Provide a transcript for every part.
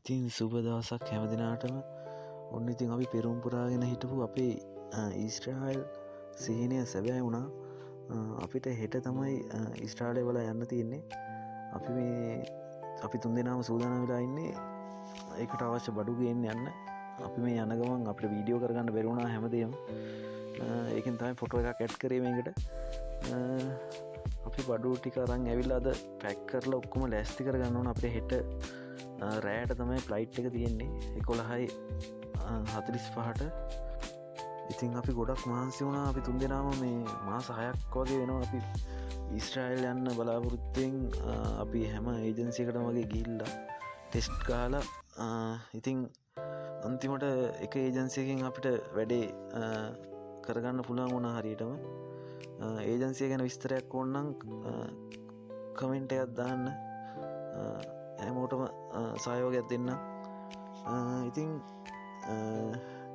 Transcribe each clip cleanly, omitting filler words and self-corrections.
ඉතින් සුබ දවසක් හැම දිනාටම. ඔන්න ඉතින් අපි පෙරුම් පුරාගෙන හිටපු අපේ ඊස්ට්‍රායිල් සිහිනය සැබෑ වුණා. අපිට හෙට තමයි ඉස්ට්‍රාලය වල යන්න තියෙන්නේ. අපි තුන් දෙනාම සූදානම් වෙලා ඉන්නේ ඒකට අවශ්‍ය බඩු ගේන්න යන්න. අපි මේ යන ගමන් අපිට වීඩියෝ කරගන්න බැරි වුණා හැමදේම. ඒකෙන් තමයි ෆොටෝ එකක් ඇඩ් කරේ මේකට. අපි බඩු ටික අරන් ඇවිල්ලා අද පැක් කරලා ඔක්කොම ලෑස්ති කරගන්න ඕන. අපිට හෙට රෑට තමයි ෆ්ලයිට් එක තියෙන්නේ 11:45ට. ඉතින් අපි ගොඩක් මහන්සි වුණා. අපි තුන් දෙනාම මේ මාස 6ක් වගේ වෙනවා අපි ඊස්ට්‍රායිල් යන්න බලාපොරොත්තුෙන්. අපි හැම ඒජන්සියකටම වගේ ගිහිල්ලා ටෙස්ට් ගහලා ඉතින් අන්තිමට එක ඒජන්සියකින් අපිට වැඩේ කරගන්න පුළුවන් වුණා හරියටම. ඒජන්සිය ගැන විස්තරයක් ඕනනම් කමෙන්ට් එකක් දාන්න. හැමෝටම සහයෝගයක් දෙන්න. ඉතින්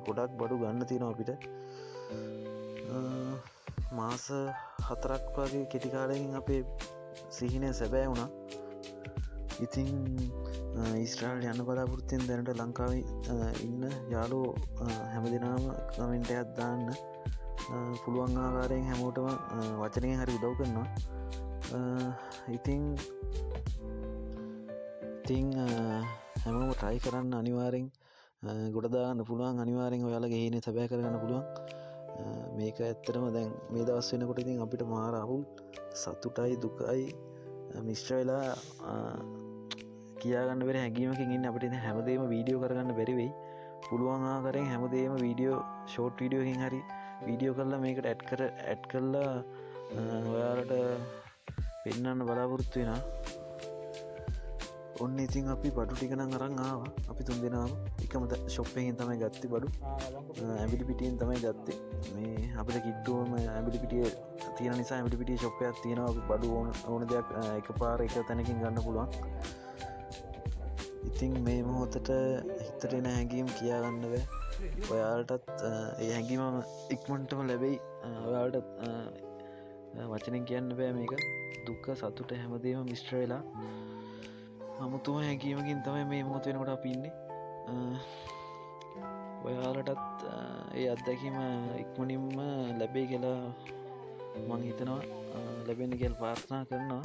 ගොඩක් බඩු ගන්න තියෙනවා අපිට. මාස 4ක් වගේ කෙටි කාලයකින් අපේ සිහිනය සැබෑ වුණා. ඉතින් ඊස්ට්‍රායිල් යන්න බලාපොරොත්තුෙන් දැනට ලංකාවේ ඉන්න යාළුවෝ හැමදෙනාම කමෙන්ට් එකක් දාන්න. පුළුවන් ආකාරයෙන් හැමෝටම වචනයෙන් හරි උදව් කරනවා. ඉතින් හැමෝම ට්‍රයි කරන්න අනිවාර්යෙන් ගොඩදාගන්න පුළුවන්. අනිවාර්යෙන් ඔයාලගේ හේනේ සැබෑ කරගන්න පුළුවන්. මේක ඇත්තටම දැන් මේ දවස් වෙනකොට ඉතින් අපිට මාර අවුල් සතුටයි දුකයි මිශ්‍ර වෙලා කියාගන්න බැරි හැඟීමකින් ඉන්නේ. අපිට ඉතින් හැමදේම වීඩියෝ කරගන්න බැරි වෙයි. පුළුවන් ආකාරයෙන් හැමදේම වීඩියෝ ෂෝට් වීඩියෝකින් හරි වීඩියෝ කරලා මේකට ඇඩ් කරලා ඔයාලට පෙන්වන්න බලාපොරොත්තු වෙනවා. ඔන්න ඉතින් අපි බඩු ටික නම් අරන් ආවා. අපි තුන් දෙනාම එකම ෂොප් එකකින් තමයි ගත්තේ බඩු. ඇඹිලි පිටියෙන් තමයි ගත්තේ. මේ අපිට කිට්ටුවම ඇඹිලි පිටියේ තියෙන නිසා ඇඹිලි පිටියේ ෂොප් එකක් තියෙනවා. අපි බඩු ඕන දෙයක් එකපාර එක තැනකින් ගන්න පුළුවන්. ඉතින් මේ මොහොතට හිතට එන හැඟීම් කියා ගන්න බෑ. ඔයාලටත් ඒ හැඟීම ඉක්මනටම ලැබෙයි. ඔයාලට වචනෙන් කියන්න බෑ මේක. දුක සතුට හැමදේම මිශ්‍ර වෙලා අමුතුම හැඟීමකින් තමයි මේ මොහොත වෙනකොට අපි ඉන්නේ. ඔයාලටත් ඒ අත්දැකීම ඉක්මනින්ම ලැබෙයි කියලා මං හිතනවා. ලැබෙන්න කියලා ප්‍රාර්ථනා කරනවා.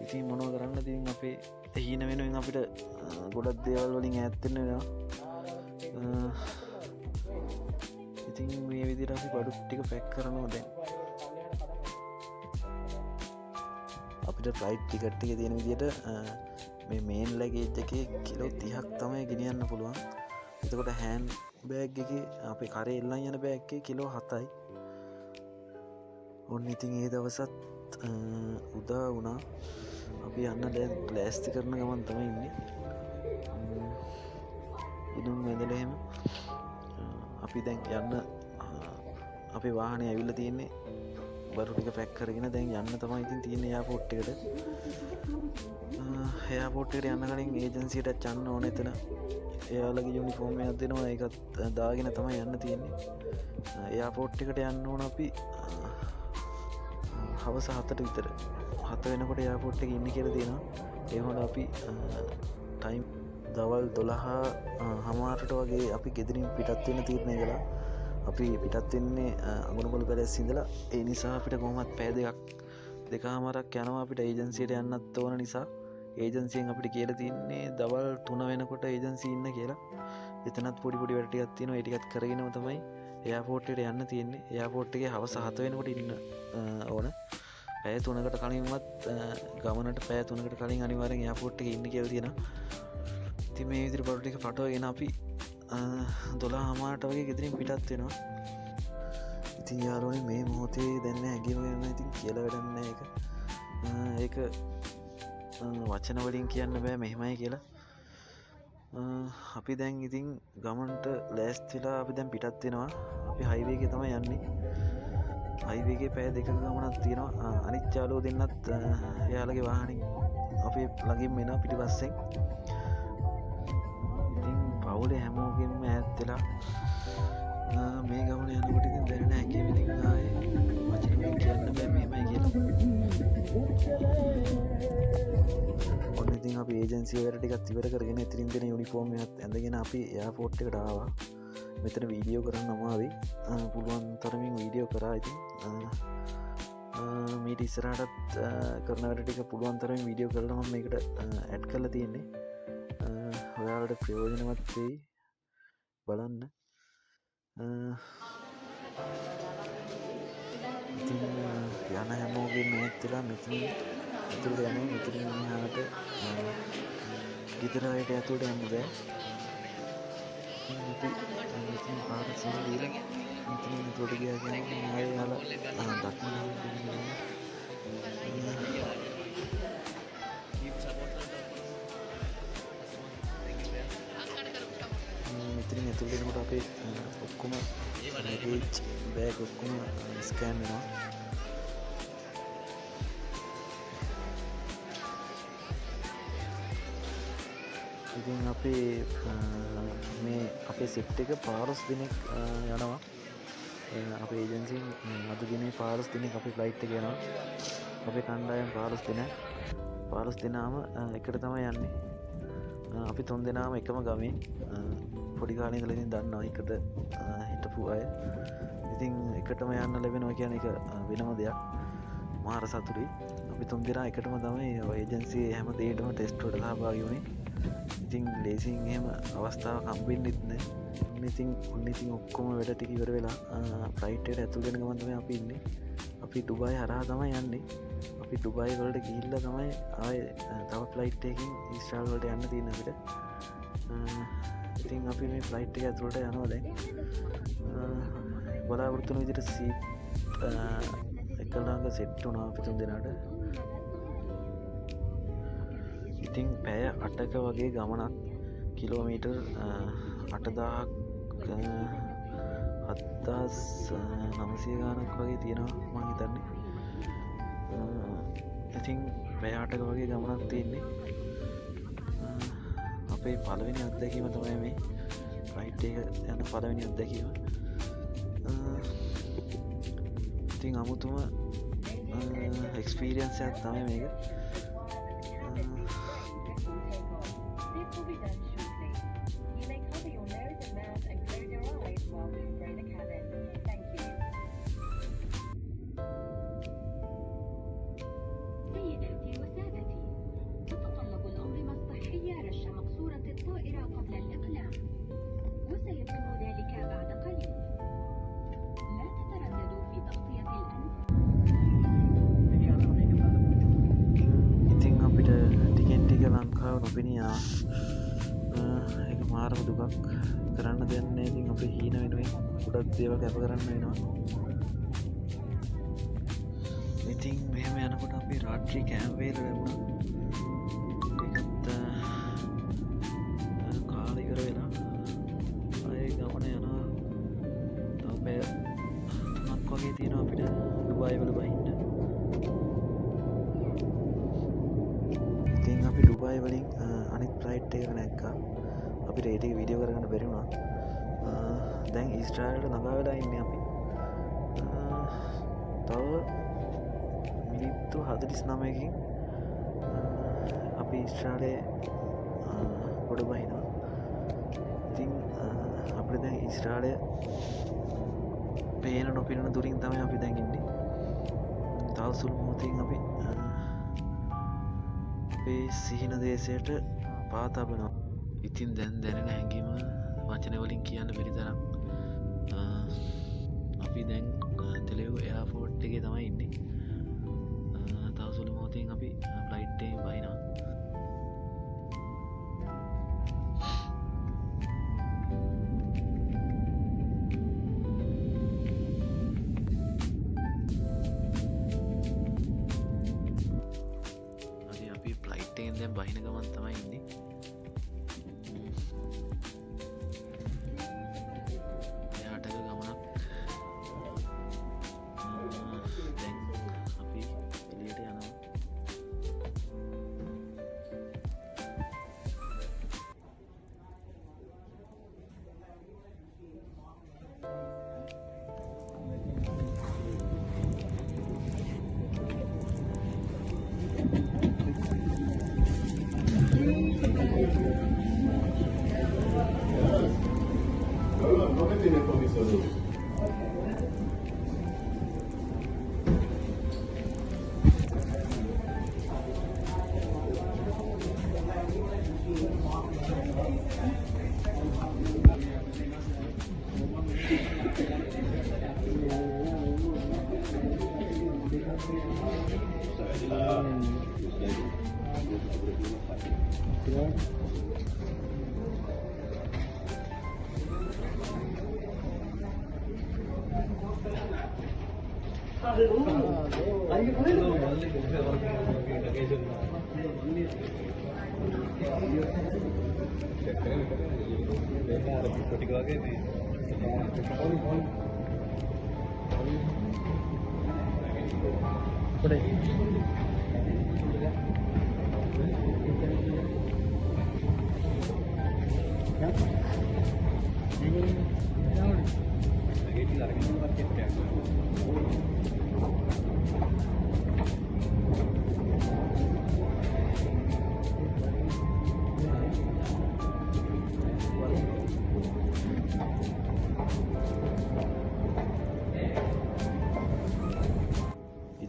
ඉතින් මොනව කරන්නද? ඉතින් අපේ හීන වෙනුවෙන් අපිට ගොඩක් දේවල් වලින් ඈත් වෙන්න වෙනවා. ඉතින් මේ විදිහට අපි බඩු ටික පැක් කරනවා දැන්. අපිට ෆ්ලයිට් ටිකට් ටික තියෙන විදිහට මේ මේන් ලැගේජ් එකේ කිලෝ 30ක් තමයි ගෙනියන්න පුළුවන්. එතකොට හෑන්ඩ් බෑග් එකේ අපේ කරේ එල්ලන් යන බෑග් එකේ කිලෝ 7යි. ඔන්න ඉතින් ඒ දවසත් උදා වුණා. අපි යන්න දැන් ලෑස්ති කරන ගමන් තමයි ඉන්නේ. ඉදුම් වැදලා එහෙම අපි දැන් යන්න අපේ වාහනේ ඇවිල්ලා තියෙන්නේ. බඩු ටික පැක් කරගෙන දැන් යන්න තමයි ඉතින් තියෙන්නේ එයාපෝට් එකට. එයාපෝට් එකට යන්න කලින් ඒජන්සියටත් යන්න ඕන. එතන එයාලගේ යුනිෆෝම් එකක් දෙනවා. ඒකත් දාගෙන තමයි යන්න තියෙන්නේ. එයාපෝට් එකට යන්න ඕන අපි හවස 7ට විතර. 7 වෙනකොට එයාපෝට් එකේ ඉන්න කියලා තියෙනවා. ඒ වුණාට අපි ටයිම් දවල් 12:00 වගේ අපි ගෙදරින් පිටත් වෙන්න තීරණය කළා. අපි පිටත් වෙන්නේ අගුණපොළ පැලැස්ස ඉඳලා. ඒ නිසා අපිට කොහොමත් පැය දෙකමාරක් යනවා අපිට ඒජන්සියට යන්නත් ඕන නිසා. ඒජන්සියෙන් අපිට කියලා තියන්නේ දවල් 3 වෙනකොට ඒජන්සි ඉන්න කියලා. එතනත් පොඩි වැඩ ටිකක් තියෙනවා. ඒ ටිකත් කරගෙනම තමයි එයාපෝට් එකට යන්න තියෙන්නේ. එයාපෝට් එකේ හවස 7 වෙනකොට ඉන්න ඕන. පැය 3කට කලින්වත් ගමනට පැය 3කට කලින් අනිවාර්යෙන් එයාපෝට් එකේ ඉන්න කියලා තියෙනවා. ඉතින් මේ විදිහට බඩු ටික පටවගෙන අපි 12:00 වගේ ගෙදරින් පිටත් වෙනවා. ඉතින් යාළුවනේ මේ මොහොතේ දැන් හැඟීම ගන්න ඉතින් කියලා වැඩක් නැහැ ඒක. වචන වලින් කියන්න බෑ මෙහෙමයි කියලා. අපි දැන් ඉතින් ගමන්ට ලෑස්තිලා අපි දැන් පිටත් වෙනවා. අපි හයිවේ එකේ තමයි යන්නේ. හයිවේ එකේ පැය 2ක ගමනක් තියෙනවා. අනිත් යාළුවෝ දෙන්නත් එයාලගේ වාහනේ අපේ ළඟින් එනවා පිටිපස්සෙන්. ඉතින් පවුලේ හැමෝගෙම ඈත් වෙලා මේ ගමන යනකොට ඉතින් දැනෙන හැඟීම ඉතින් ආයේ වචනෙන් කියන්න බෑ මෙහෙමයි කියලා. ඔන්න ඉතින් ඉතින් අපි ඒජන්සිය වැඩ ටිකත් ඉවර කරගෙන ඉතින් දෙන යුනිෆෝර්ම් එකත් ඇඳගෙන අපි එයාපෝට් එකට ආවා. මෙතන වීඩියෝ කරන්න අමාරුයි. පුළුවන් තරමින් වීඩියෝ කරා. ඉතින් මීට ඉස්සරහටත් කරන වැඩ ටික පුළුවන් තරමින් වීඩියෝ කරලා මම මේකට ඇඩ් කරලා තියෙන්නේ. ඔයාලට ප්‍රයෝජනවත් වෙයි බලන්න. ඉතින් යන හැමෝගේ මේත්තිලා මෙතින් ඇතුළට යන මෙතරින් හාට ගෙදර අයට ඇතුළට යන්න බෑ. මෙතින් පාර සීදීල මෙතින් තොට ගයාගෙන ආය යාල දක්න මෙතරින් ඇතුළෙනකොට අපේ ඔක්කොම බෑග් ඔක්කොම ස්කෑන් වෙනවා. ඉතින් අපේ මේ අපේ සෙට් එක 15 දිනක් යනවා. අපේ ඒජන්සියෙන් අද දිනේ 15 දිනක් අපි ෆ්ලයිට් එක යනවා. අපේ කණ්ඩායම 15 දෙනාම එකට තමයි යන්නේ. අපි 3 දෙනාම එකම ගමේ පොඩි කාලේ ඉඳලා ඉතින් දන්නවා එකට හිටපු අය. ඉතින් එකටම යන්න ලැබෙනවා කියන එක වෙනම දෙයක්. මාර සතුටුයි. අපි 3 දෙනා එකටම තමයි ඒජන්සියේ හැම දෙයකටම ටෙස්ට් වලට සහභාගී වුණේ. ඉතින් ලේසියෙන් එහෙම අවස්ථාවක් හම්බෙන්නෙත් නැහැ. ඉතින් ඔක්කොම වැඩ ටික ඉවර වෙලා ෆ්ලයිට් එකට ඇතුල් වෙන ගමන් තමයි අපි ඉන්නේ. අපි ඩුබායි හරහා තමයි යන්නේ. අපි ඩුබායි වලට ගිහිල්ලා තමයි ආයේ තව ෆ්ලයිට් එකකින් ඊශ්‍රායල් වලට යන්න තියෙන අපිට. ඉතින් අපි මේ ෆ්ලයිට් එක ඇතුළට යනවා දැන්. බලාපොරොත්තු වෙන විදිහට සීට් එකලඟ සෙට් වුණා අපි 3 දෙනාට. ඉතින් පැය 8ක වගේ ගමනක් කිලෝමීටර් 8000ක් 7900 ගානක් වගේ තියෙනවා මං හිතන්නේ. ඉතින් පැය 8ක වගේ ගමනක් තියෙන්නේ. අපේ පළවෙනි අත්දැකීම තමයි මේ ෆ්ලයිට් එක යන පළවෙනි අත්දැකීම. ඉතින් අමුතුම එක්ස්පීරියන්ස් එකක් තමයි මේක. නොපෙනියා එක මාරම දුකක් කරන්න දෙන්නේ. ඉතින් අපි හීන වෙනුවෙන් ගොඩක් දේවල් කැප කරන්න වෙනවා. ඉතින් මෙහෙම යනකොට අපි රාත්‍රී කෑම වේල ලැබුණා. ඒකත් කාලේ ඉවර වෙලා ආයේ ගමන යනවා. තව පැය 3ක් වගේ තියෙනවා අපිට ඩුබායි වල බහින්න. ඉතින් අපි ඩුබායි වලින් අනිත් ෆ්ලයිට් එක නැග්ගා. අපිට ඒ ටික වීඩියෝ කරගන්න බැරි වුණා. දැන් ඊශ්‍රායලට ළඟා වෙලා ඉන්නේ අපි. තව මිනිත්තු 49කින් අපි ඊශ්‍රායලේ ගොඩ බහිනවා. ඉතින් අපිට දැන් ඊශ්‍රායලය පේන නොපෙනෙන දුරින් තමයි අපි දැන් ඉන්නේ. තව සුළු මොහොතකින් අපි අපේ සිහින දේශයට පා තබනවා. ඉතින් දැන් දැනෙන හැඟීම වචන වලින් කියන්න බැරි තරම්. අපි දැන් තෙලෙව් එයාපෝට් එකේ තමයි ඉන්නේ. තව සුළු මොහොතකින් අපි ෆ්ලයිට් එකෙන් බහිනවා. දැන් බහින ගමන් තමයි ඉන්නේ. එයාටක ගමනක්. දැන් අපි එළියට යනවා. viene con mis saludos.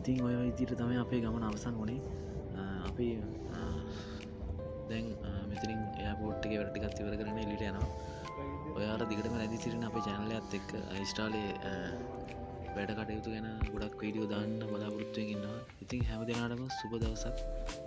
ඉතින් ඔය විදිහට තමයි අපේ ගමන අවසන් වුණේ. අපි දැන් මෙතනින් එයාපෝට් එකේ වැඩ ටිකක් ඉවර කරගෙන එළියට යනවා. ඔයාලා දිගටම රැඳී සිටින අපේ channel එකත් එක්ක ඉස්ටාලේ වැඩ කටයුතු ගැන ගොඩක් වීඩියෝ දාන්න බලාපොරොත්තු වෙමින් ඉන්නවා. ඉතින් හැම දිනකටම සුබ දවසක්.